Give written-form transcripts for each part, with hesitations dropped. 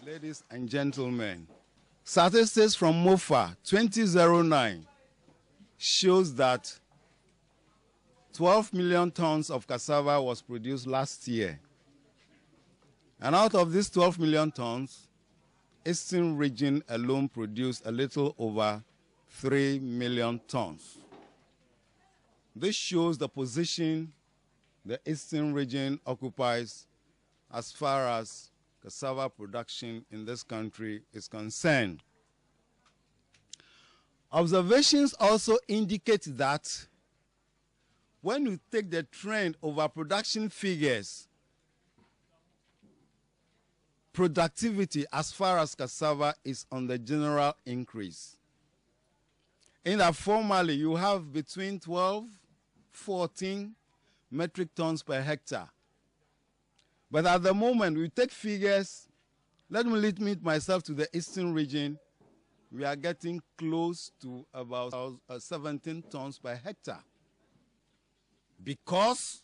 Ladies and gentlemen, statistics from MOFA 2009 shows that 12 million tons of cassava was produced last year. And out of these 12 million tons, Eastern region alone produced a little over 3 million tons. This shows the position the Eastern region occupies as far as cassava production in this country is concerned. Observations also indicate that when you take the trend over production figures, productivity as far as cassava is on the general increase. In that formerly you have between 12, 14 metric tons per hectare. But at the moment, we take figures, let me limit myself to the Eastern region, we are getting close to about 17 tons per hectare. Because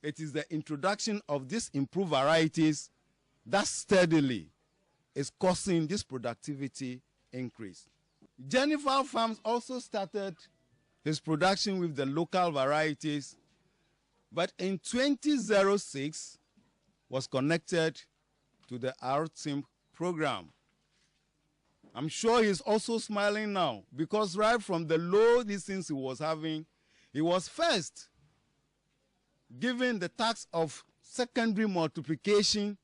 it is the introduction of these improved varieties that steadily is causing this productivity increase. Jennifer Farms also started his production with the local varieties, but in 2006, was connected to the AKYEM program. I'm sure he's also smiling now because right from the low distance he was having, he was first given the task of secondary multiplication,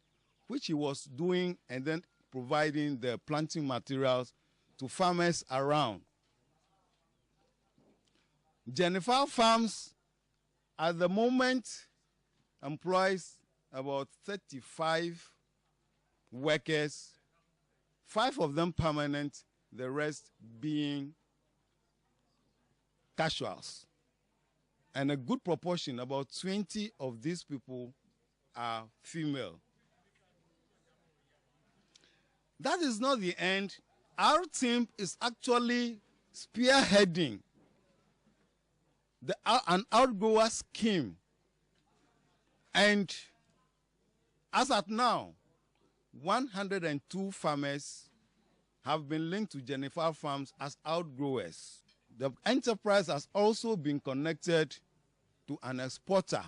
which he was doing, and then providing the planting materials to farmers around. Jennifer Farms at the moment employs about 35 workers, 5 of them permanent, the rest being casuals. And a good proportion, about 20 of these people are female. That is not the end. Our team is actually spearheading an outgrower scheme. And as at now, 102 farmers have been linked to Jennifer Farms as outgrowers. The enterprise has also been connected to an exporter,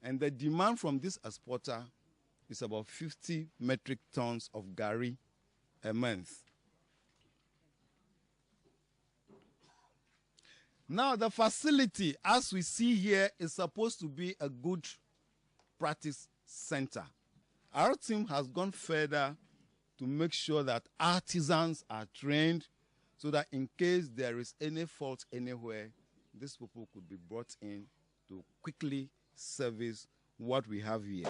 and the demand from this exporter is about 50 metric tons of gari a month. Now, the facility, as we see here, is supposed to be a good practice center. Our team has gone further to make sure that artisans are trained so that in case there is any fault anywhere, these people could be brought in to quickly service what we have here.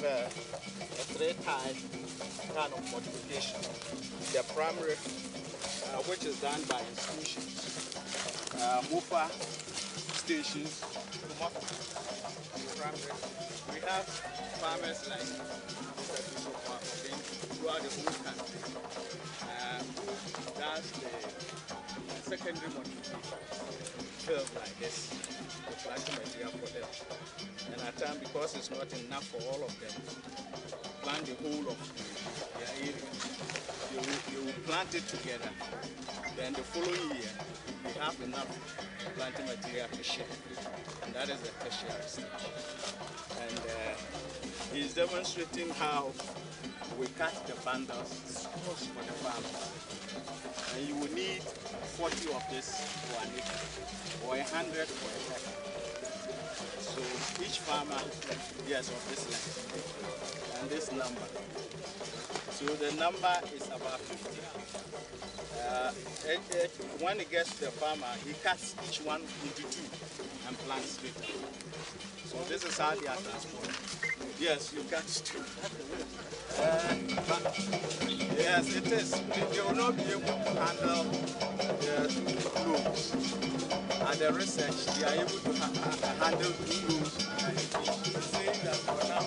A three-type kind of multiplication. The primary, which is done by institutions, MOFA stations. We have farmers like throughout the whole country. That's the secondary modification curve like this, the planting material for them. And at times, because it's not enough for all of them, plant the whole of their area. They will plant it together. Then the following year, they have enough planting material to share. And that is the tertiary stage. And he's demonstrating how we cut the bundles for the farmers. And you will need 40 of this for an acre, or 100 for a hectare. So each farmer, yes, of this length, and this number. So the number is about 50. When it gets to the farmer, he cuts each one into two and plants straight away. So this is how they are transported. Yes, you cut two. Yes, it is. They will not be able to handle the loads. At the research, they are able to handle two loads. Saying that for now.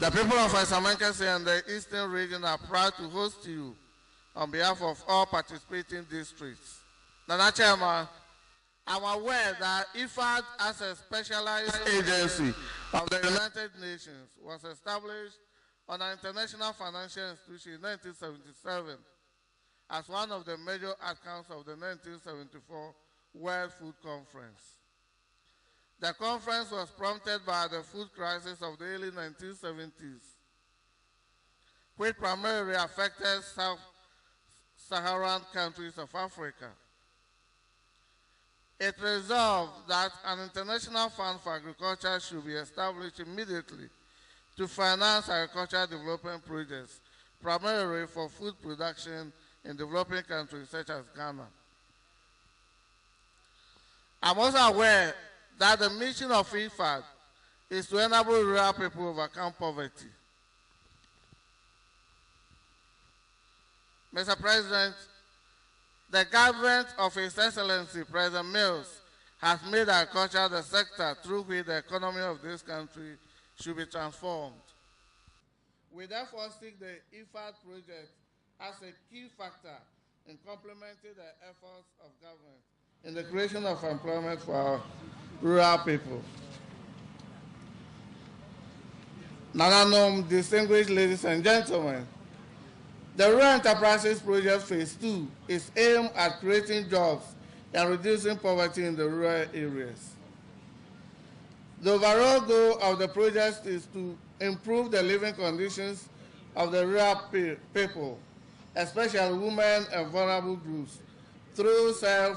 The people of Asamankasi and the Eastern region are proud to host you on behalf of all participating districts. Nana Chairman, I'm aware that IFAD as a specialized agency of the United Nations was established on an international financial institution in 1977 as one of the major outcomes of the 1974 World Food Conference. The conference was prompted by the food crisis of the early 1970s, which primarily affected Sub-Saharan countries of Africa. It resolved that an international fund for agriculture should be established immediately to finance agricultural development projects, primarily for food production in developing countries such as Ghana. I'm also aware that the mission of IFAD is to enable rural people to overcome poverty. Mr. President, the government of His Excellency President Mills has made agriculture the sector through which the economy of this country should be transformed. We therefore seek the IFAD project as a key factor in complementing the efforts of government in the creation of employment for our rural people. Nananom, distinguished ladies and gentlemen, the Rural Enterprises Project Phase 2 is aimed at creating jobs and reducing poverty in the rural areas. The overall goal of the project is to improve the living conditions of the rural people, especially women and vulnerable groups, through self